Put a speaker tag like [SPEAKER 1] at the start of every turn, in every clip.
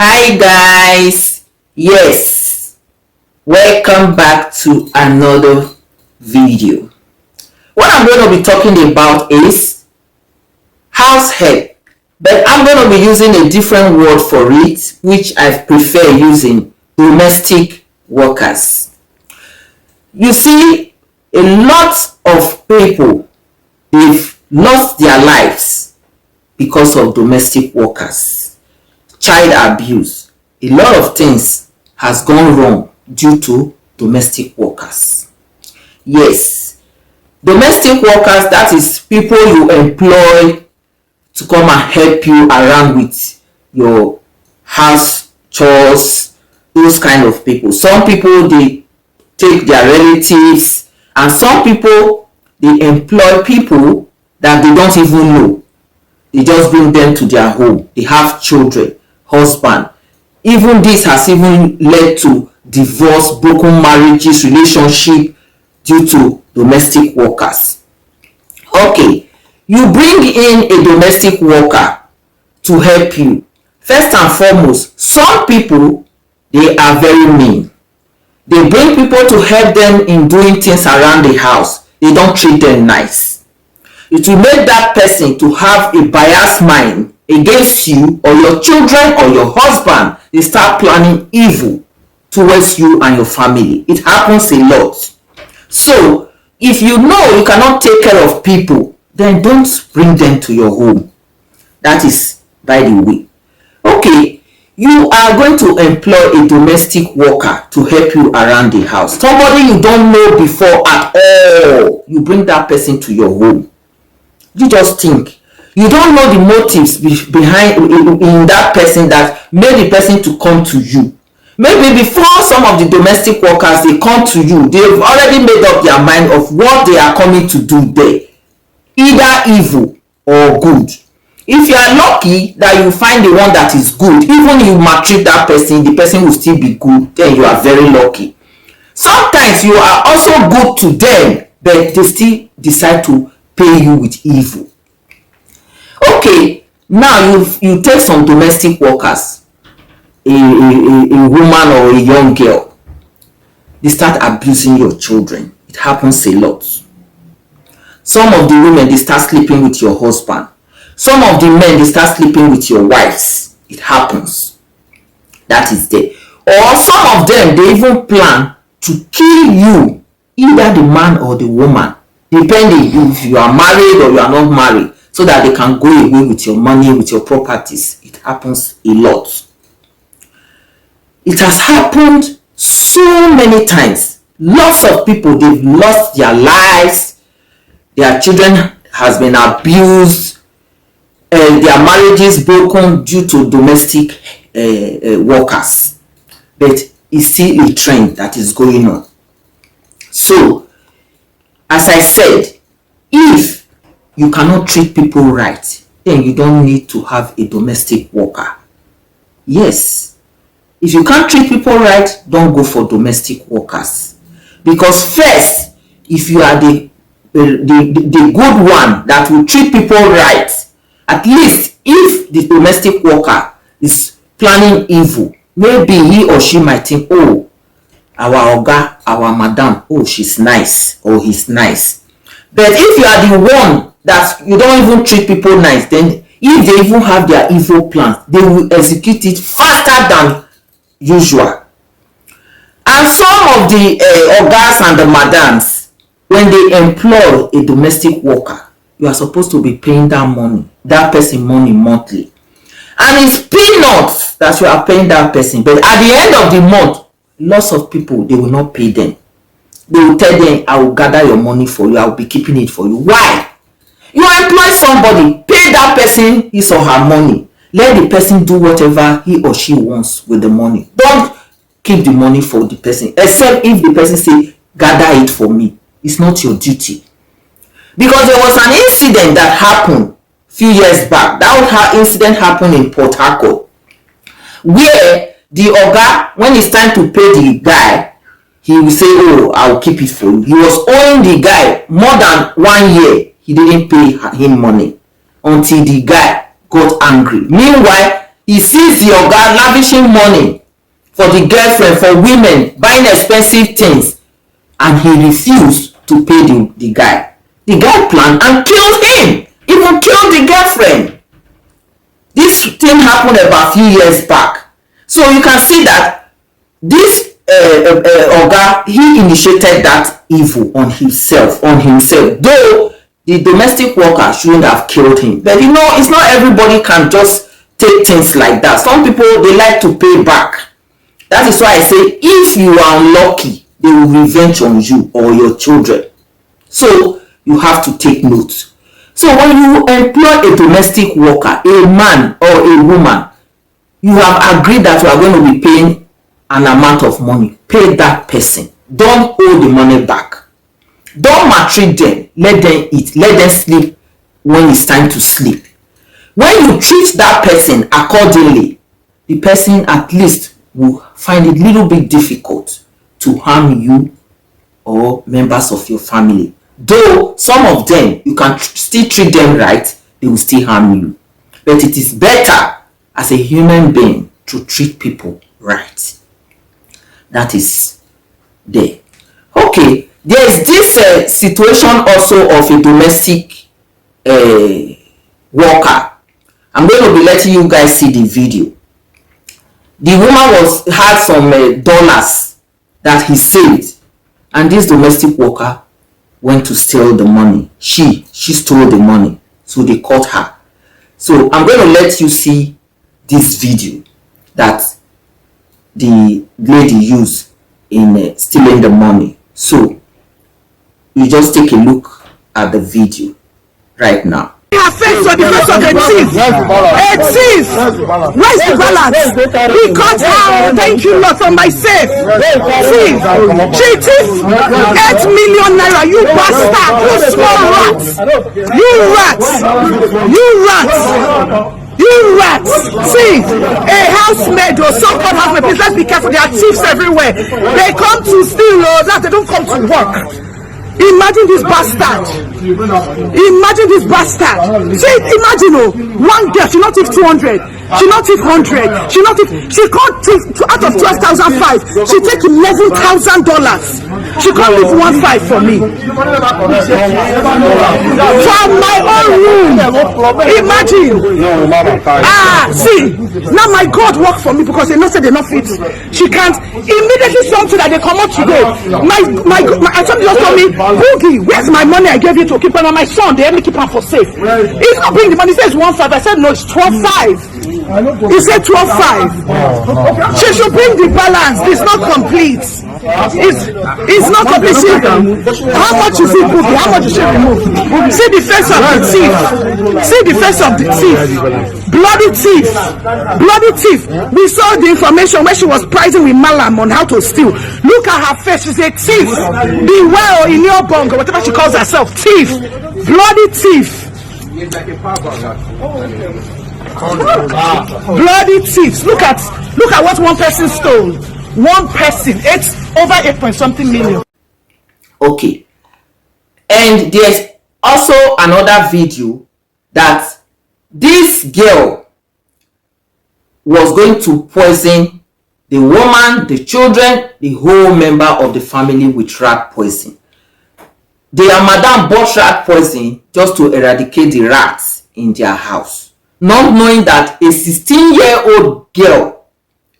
[SPEAKER 1] Hi guys, yes, welcome back to another video. What I'm going to be talking about is house help, but I'm going to be using a different word for it, which I prefer using domestic workers. You see, a lot of people, they've lost their lives because of domestic workers. Child abuse, a lot of things has gone wrong due to domestic workers. Yes, domestic workers, that is people you employ to come and help you around with your house chores, those kind of people. Some people, they take their relatives, and some people, they employ people that they don't even know. They just bring them to their home. They have children, husband. Even this has even led to divorce, broken marriages, relationship due to domestic workers. Okay, you bring in a domestic worker to help you. First and foremost, some people, they are very mean. They bring people to help them in doing things around the house. They don't treat them nice. It will make that person to have a biased mind against you or your children or your husband. They start planning evil towards you and your family. It happens a lot. So if you know you cannot take care of people, then don't bring them to your home. That is by the way. Okay, you are going to employ a domestic worker to help you around the house. Somebody you don't know before at all. You bring that person to your home. You just think. You don't know the motives behind in that person that made the person to come to you. Maybe before some of the domestic workers, they come to you, they've already made up their mind of what they are coming to do there. Either evil or good. If you are lucky that you find the one that is good, even you maltreat that person, the person will still be good, then you are very lucky. Sometimes you are also good to them, but they still decide to pay you with evil. Okay, now you take some domestic workers, a woman or a young girl. They start abusing your children. It happens a lot. Some of the women, they start sleeping with your husband. Some of the men, they start sleeping with your wives. It happens. That is there. Or some of them, they even plan to kill you, either the man or the woman, depending if you are married or you are not married, so that they can go away with your money, with your properties. It happens a lot. It has happened so many times. Lots of people, they've lost their lives. Their children has been abused. Their marriages broken due to domestic workers. But it's still a trend that is going on. So, as I said, if you cannot treat people right, then you don't need to have a domestic worker. Yes. If you can't treat people right, don't go for domestic workers. Because first, if you are the good one that will treat people right, at least if the domestic worker is planning evil, maybe he or she might think, oh, our oga, our madam, oh, she's nice or he's nice. But if you are the one that you don't even treat people nice, then if they even have their evil plans, they will execute it faster than usual. And some of the ogas and the madams, when they employ a domestic worker, you are supposed to be paying that person money monthly. And it's peanuts that you are paying that person. But at the end of the month, lots of people, they will not pay them. They will tell them, I will gather your money for you. I will be keeping it for you. Why? You employ somebody, pay that person his or her money. Let the person do whatever he or she wants with the money. Don't keep the money for the person, except if the person say, gather it for me. It's not your duty. Because there was an incident that happened a few years back. That incident happened in Port Harcourt, where the oga, when it's time to pay the guy, he will say, oh, I'll keep it for you. He was owing the guy more than 1 year. He didn't pay him money until the guy got angry. Meanwhile, he sees the oga lavishing money for the girlfriend, for women, buying expensive things, and he refused to pay the guy. The guy planned and killed him, even killed the girlfriend. This thing happened about a few years back. So you can see that this oga, he initiated that evil on himself, though the domestic worker shouldn't have killed him. But you know, it's not everybody can just take things like that. Some people, they like to pay back. That is why I say, if you are unlucky, they will revenge on you or your children. So you have to take note. So when you employ a domestic worker, a man or a woman, you have agreed that you are going to be paying an amount of money. Pay that person. Don't hold the money back. Don't maltreat them. Let them eat. Let them sleep when it's time to sleep. When you treat that person accordingly, the person at least will find it a little bit difficult to harm you or members of your family. Though some of them, you can still treat them right, they will still harm you. But it is better as a human being to treat people right. That is there. Okay, there is this situation also of a domestic worker. I'm going to be letting you guys see the video. The woman had some dollars that he saved, and this domestic worker went to steal the money. She stole the money, so they caught her. So I'm going to let you see this video that the lady used in stealing the money. So you just take a look at the video right now.
[SPEAKER 2] Her face on the face of a thief. A thief. Where's the balance? He caught her. Thank you, Lord, for my safe. Thief. She thief. 8 million naira. You bastard. You small rat. You rat. You rat. You rats! See, a housemaid or so-called housemaid, please let's be careful, there are thieves everywhere. They come to steal, that they don't come to work. Imagine this bastard. Imagine this bastard. See, imagine, one girl, she not take 200. She not take 100. She not take, she can't take, out of 12,005, she take $11,000. She can't leave 1,500 for me. From my own room. Imagine. See, now my God work for me because they know say they not fit. She can't immediately something that they come out today. My son just told me, Boogie, where's my money I gave you to keep on my son? They help me keep on for safe. He's not bringing the money. He says 1,500. I said no, it's 12,500. He said 12,500. She should bring the balance. It's not complete. It's not complete. How much is it, Boogie? How much is she remove? See the face of the thief. See the face of the thief. Bloody thief. Bloody thief. We saw the information when she was pricing with Malam on how to steal. Look at her face. She's a thief. Beware in your bong or whatever she calls herself. Thief. Bloody thief. Bloody thieves. Look at what one person stole. One person, over 8.something million.
[SPEAKER 1] Okay, and there's also another video that this girl was going to poison the woman, the children, the whole member of the family with rat poison. The madam bought rat poison just to eradicate the rats in their house, not knowing that a 16-year-old girl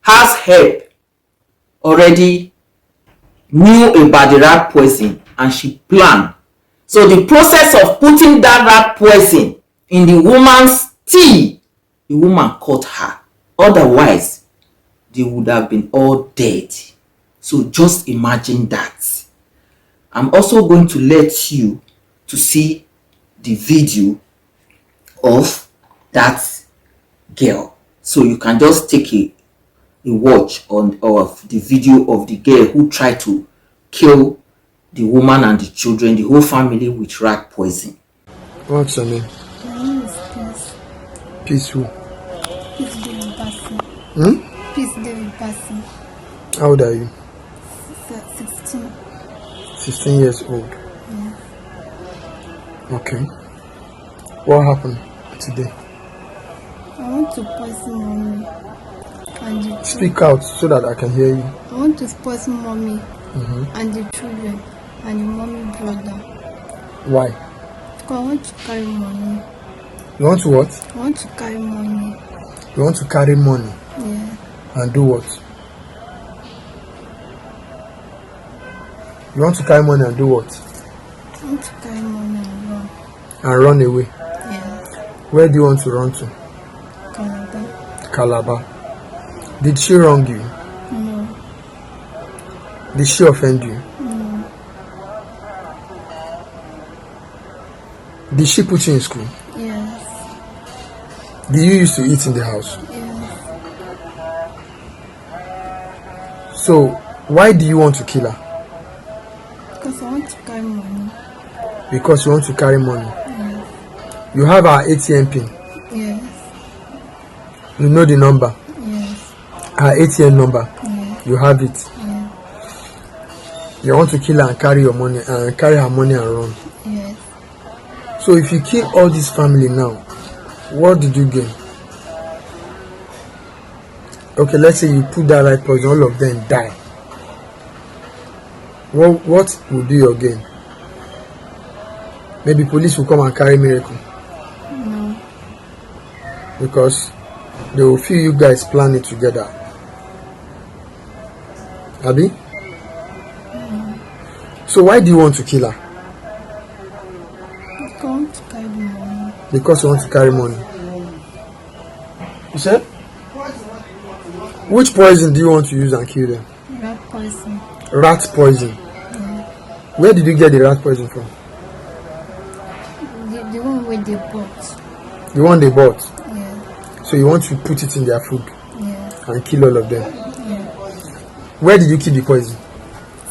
[SPEAKER 1] has help already knew about the rat poison and she planned. So the process of putting that rat poison in the woman's tea, the woman caught her. Otherwise, they would have been all dead. So just imagine that. I'm also going to let you to see the video of that girl. So you can just take a watch of the video of the girl who tried to kill the woman and the children, the whole family with rat poison.
[SPEAKER 3] What's your name?
[SPEAKER 4] My name is Peace.
[SPEAKER 3] Peace who?
[SPEAKER 4] Peace David Bassi. Peace David Bassi.
[SPEAKER 3] How old are you?
[SPEAKER 4] 16.
[SPEAKER 3] 16 years old.
[SPEAKER 4] Yeah.
[SPEAKER 3] Okay. What happened today?
[SPEAKER 4] want to poison mommy and the
[SPEAKER 3] Speak out so that I can hear you.
[SPEAKER 4] I want to poison mommy and the children and the mommy brother.
[SPEAKER 3] Why?
[SPEAKER 4] Because I want to carry money.
[SPEAKER 3] You want to what?
[SPEAKER 4] I want to carry money.
[SPEAKER 3] You want to carry money
[SPEAKER 4] Yeah.
[SPEAKER 3] and do what? You want to carry money and do what?
[SPEAKER 4] I want to carry money and run.
[SPEAKER 3] And run away.
[SPEAKER 4] Yeah.
[SPEAKER 3] Where do you want to run to?
[SPEAKER 4] Calabar.
[SPEAKER 3] Calabar. Did she wrong you?
[SPEAKER 4] No.
[SPEAKER 3] Did she offend you?
[SPEAKER 4] No.
[SPEAKER 3] Did she put you in school?
[SPEAKER 4] Yes.
[SPEAKER 3] Did you used to eat in the house?
[SPEAKER 4] Yes.
[SPEAKER 3] So why do you want to kill her?
[SPEAKER 4] Because I want to carry money.
[SPEAKER 3] Because you want to carry money.
[SPEAKER 4] Yes.
[SPEAKER 3] You have her ATM pin.
[SPEAKER 4] Yes.
[SPEAKER 3] You know the number.
[SPEAKER 4] Yes.
[SPEAKER 3] Her ATM number.
[SPEAKER 4] Yes.
[SPEAKER 3] You have it.
[SPEAKER 4] Yes.
[SPEAKER 3] You want to kill her and carry your money and carry her money and run.
[SPEAKER 4] Yes.
[SPEAKER 3] So if you kill all this family now, what did you gain? Okay, let's say you put that right poison, all of them die. What will be your gain? Maybe police will come and carry Miracle.
[SPEAKER 4] No.
[SPEAKER 3] Because they will feel you guys plan it together. Abi? So why do you want to kill her?
[SPEAKER 4] Because I want to carry the money.
[SPEAKER 3] Because you want to carry money. You said? Which poison do you want to use and kill them?
[SPEAKER 4] Rat poison.
[SPEAKER 3] Rat poison. Where did you get the rat poison from?
[SPEAKER 4] The one where they bought.
[SPEAKER 3] The one they bought.
[SPEAKER 4] Yeah.
[SPEAKER 3] So you want to put it in their food
[SPEAKER 4] Yeah.
[SPEAKER 3] and kill all of them.
[SPEAKER 4] Yeah.
[SPEAKER 3] Where did you keep the poison?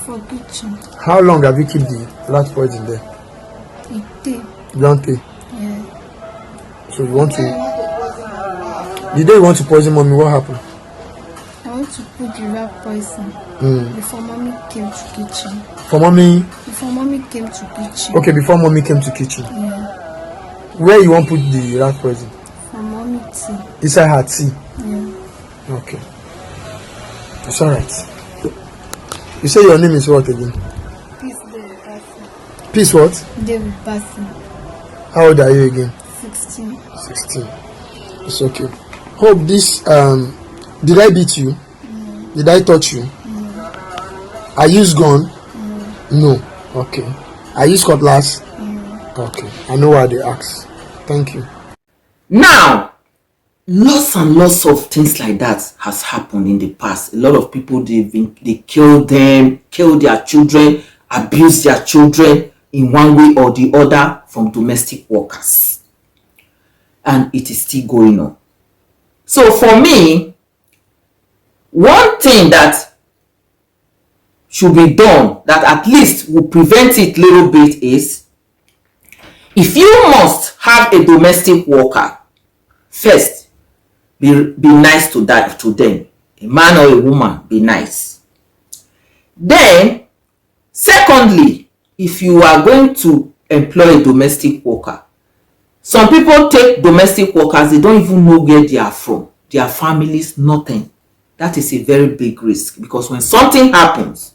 [SPEAKER 4] For kitchen.
[SPEAKER 3] How long have you kept the rat poison there?
[SPEAKER 4] It
[SPEAKER 3] Don't they?
[SPEAKER 4] Yeah.
[SPEAKER 3] So you want to... The day you want to poison mommy, what happened?
[SPEAKER 4] I want to put the rat poison before mommy came to kitchen.
[SPEAKER 3] For mommy...
[SPEAKER 4] Before mommy came to kitchen.
[SPEAKER 3] Okay, before mommy came to kitchen.
[SPEAKER 4] Yeah.
[SPEAKER 3] Where you want to put the rat poison?
[SPEAKER 4] For mommy tea.
[SPEAKER 3] Inside her tea.
[SPEAKER 4] Yeah.
[SPEAKER 3] Okay. It's alright. You say your name is what again?
[SPEAKER 4] Peace David Bassi.
[SPEAKER 3] Peace what?
[SPEAKER 4] David Bassi.
[SPEAKER 3] How old are you again?
[SPEAKER 4] 16.
[SPEAKER 3] 16. It's okay. Hope this did I beat you? Did I touch you? I use gun? No. Okay. I use cutlass? Okay. I know why they ask. Thank you.
[SPEAKER 1] Now, lots and lots of things like that has happened in the past. A lot of people, they kill them, kill their children, abuse their children in one way or the other from domestic workers. And it is still going on. So for me, one thing that should be done that at least will prevent it a little bit is, if you must have a domestic worker, first, be nice to them. A man or a woman, be nice. Then, secondly, if you are going to employ a domestic worker, some people take domestic workers, they don't even know where they are from. Their families, nothing. That is a very big risk, because when something happens,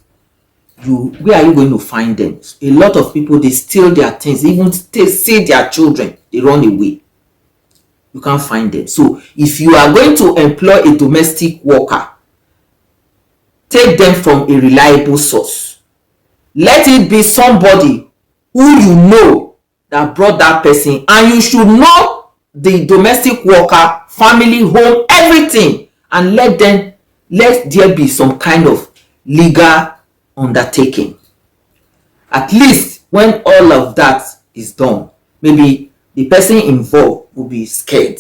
[SPEAKER 1] where are you going to find them? A lot of people, they steal their things, even see their children, they run away. You can't find them. So if you are going to employ a domestic worker, take them from a reliable source. Let it be somebody who you know that brought that person, and you should know the domestic worker, family, home, everything, and let there be some kind of legal undertaking. At least when all of that is done, maybe the person involved will be scared.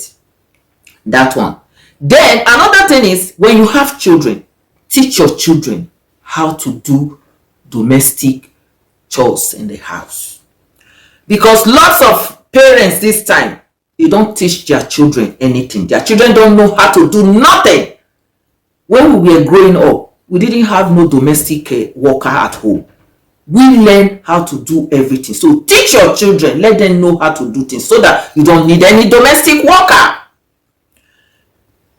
[SPEAKER 1] That one. Then another thing is, when you have children, teach your children how to do domestic chores in the house. Because lots of parents this time, they don't teach their children anything. Their children don't know how to do nothing. When we were growing up, we didn't have no domestic worker at home. We learn how to do everything. So teach your children, let them know how to do things, so that you don't need any domestic worker.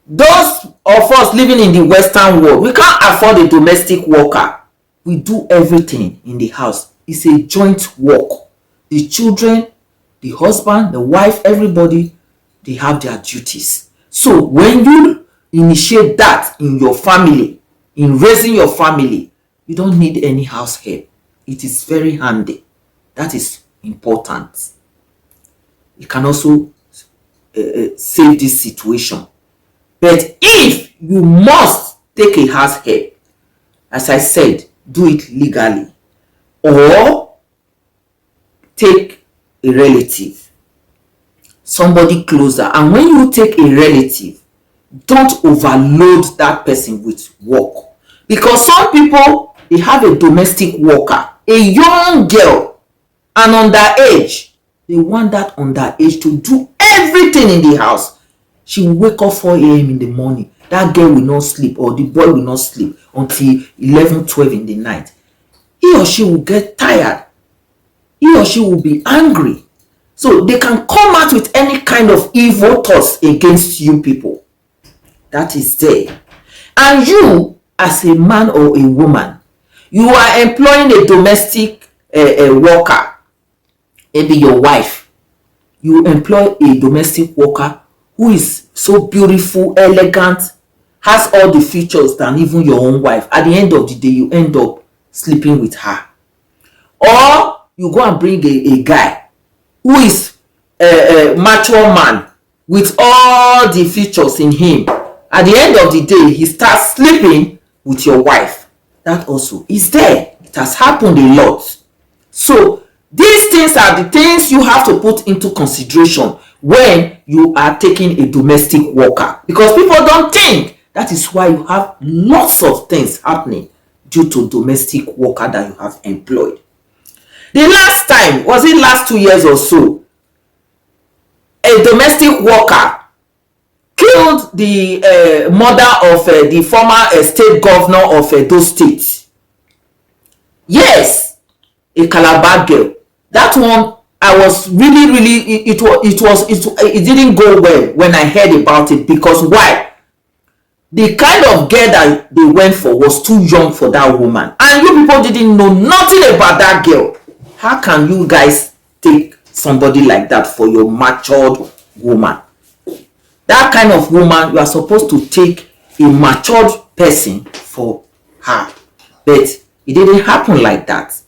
[SPEAKER 1] Those of us living in the Western world, we can't afford a domestic worker. We do everything in the house. It's a joint work. The children, the husband, the wife, everybody, they have their duties. So when you initiate that in your family, in raising your family, you don't need any house help. It is very handy. That is important. It can also save this situation. But if you must take a house help, as I said, do it legally, or take a relative, somebody closer. And when you take a relative, don't overload that person with work, because some people, they have a domestic worker, a young girl, and underage. They want that underage to do everything in the house. She will wake up 4 a.m. in the morning. That girl will not sleep, or the boy will not sleep until 11, 12 in the night. He or she will get tired. He or she will be angry. So they can come out with any kind of evil thoughts against you people. That is there. And you, as a man or a woman, you are employing a domestic worker, maybe your wife. You employ a domestic worker who is so beautiful, elegant, has all the features than even your own wife. At the end of the day, you end up sleeping with her. Or you go and bring a guy who is a mature man with all the features in him. At the end of the day, he starts sleeping with your wife. That also is there. It has happened a lot. So these things are the things you have to put into consideration when you are taking a domestic worker, because people don't think. That is why you have lots of things happening due to domestic worker that you have employed. The last time, was it last 2 years or so, a domestic worker killed the mother of the former state governor of those states. Yes, a Calabar girl. That one, I was really, it didn't go well when I heard about it. Because why? The kind of girl that they went for was too young for that woman. And you people didn't know nothing about that girl. How can you guys take somebody like that for your matured woman? That kind of woman, you are supposed to take a matured person for her. But it didn't happen like that.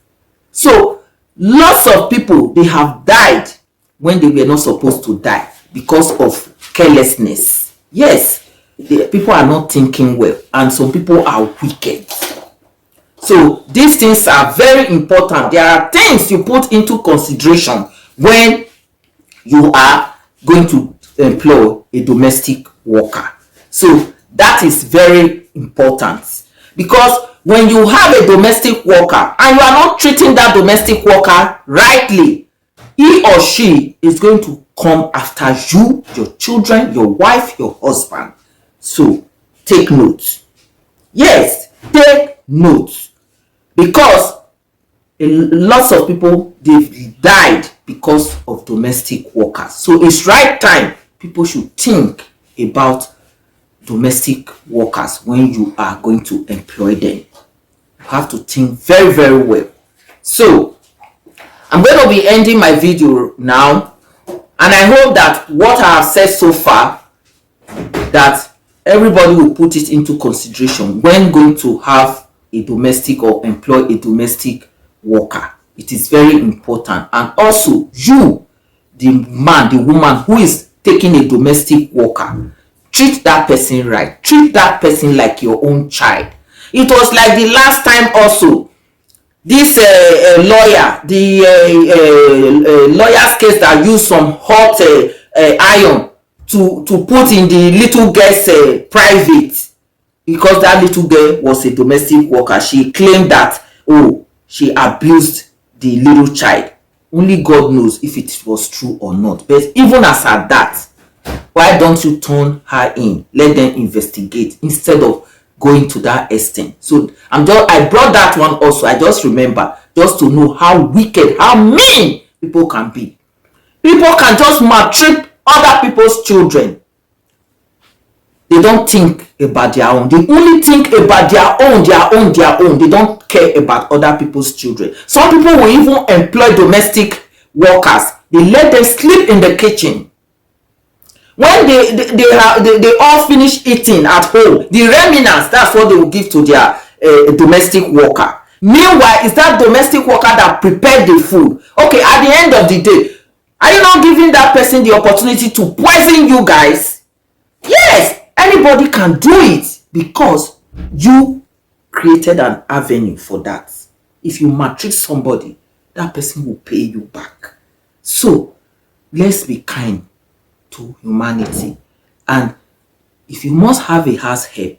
[SPEAKER 1] So lots of people, they have died when they were not supposed to die because of carelessness. Yes, people are not thinking well, and some people are wicked. So these things are very important. There are things you put into consideration when you are going to employ a domestic worker. So that is very important, because when you have a domestic worker and you are not treating that domestic worker rightly, he or she is going to come after you, your children, your wife, your husband. So take note. Yes, take note, because lots of people, they've died because of domestic workers. So it's right time people should think about domestic workers when you are going to employ them. You have to think very, very well. So I'm going to be ending my video now, and I hope that what I have said so far, that everybody will put it into consideration when going to have a domestic or employ a domestic worker. It is very important. And also, you, the man, the woman who is taking a domestic worker, treat that person right. Treat that person like your own child. It was like the last time also, this lawyer, the lawyer's case that used some hot iron to put in the little girl's private, because that little girl was a domestic worker. She claimed that, oh, she abused the little child. Only God knows if it was true or not. But even as at that, why don't you turn her in? Let them investigate instead of going to that extent. So I brought that one also. I just remember, just to know how wicked, how mean people can be. People can just maltreat other people's children. They don't think about their own. They only think about their own. They don't care about other people's children. Some people will even employ domestic workers. They let them sleep in the kitchen. When they all finish eating at home, the remnants, that's what they will give to their domestic worker. Meanwhile, it's that domestic worker that prepared the food. Okay, at the end of the day, are you not giving that person the opportunity to poison you guys? Yes, anybody can do it because you created an avenue for that. If you maltreat somebody, that person will pay you back. So, let's be kind to humanity. And if you must have a house help,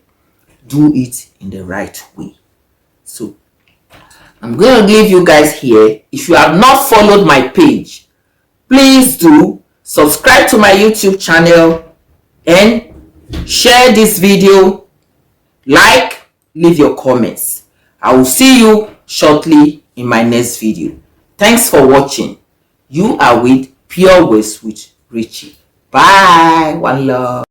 [SPEAKER 1] do it in the right way. So, I'm going to leave you guys here. If you have not followed my page, please do subscribe to my YouTube channel and share this video, like, leave your comments. I will see you shortly in my next video. Thanks for watching. You are with Pure Ways with Richie. Bye. One love.